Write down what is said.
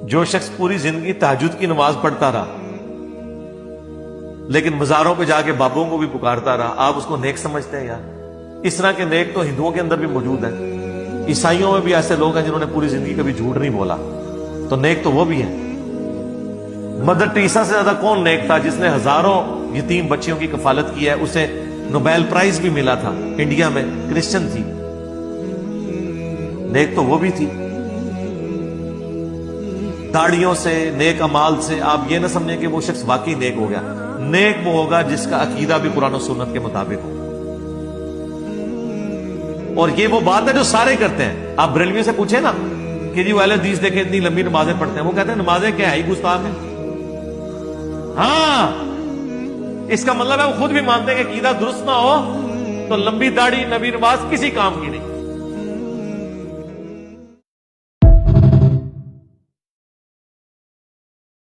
جو شخص پوری زندگی تہجد کی نماز پڑھتا رہا لیکن مزاروں پہ جا کے بابوں کو بھی پکارتا رہا، آپ اس کو نیک سمجھتے ہیں یار؟ اس طرح کے نیک تو ہندوؤں کے اندر بھی موجود ہیں، عیسائیوں میں بھی ایسے لوگ ہیں جنہوں نے پوری زندگی کبھی جھوٹ نہیں بولا، تو نیک تو وہ بھی ہیں۔ مدر ٹریسا سے زیادہ کون نیک تھا جس نے ہزاروں یتیم بچیوں کی کفالت کی ہے؟ اسے نوبیل پرائز بھی ملا تھا، انڈیا میں، کرسچن تھی، نیک تو وہ بھی تھی۔ داڑیوں سے، نیک اعمال سے آپ یہ نہ سمجھیں کہ وہ شخص واقعی نیک ہو گیا۔ نیک وہ ہوگا جس کا عقیدہ بھی قرآن و سنت کے مطابق ہو۔ اور یہ وہ بات ہے جو سارے کرتے ہیں۔ آپ بریلویوں سے پوچھیں نا کہ جی وہ اہل حدیث دیکھیں اتنی لمبی نمازیں پڑھتے ہیں، وہ کہتے ہیں نمازیں کیا ہے، ہی گستاخ ہیں۔ ہاں، اس کا مطلب ہے وہ خود بھی مانتے ہیں کہ عقیدہ درست نہ ہو تو لمبی داڑھی، نبی نماز کسی کام کی نہیں۔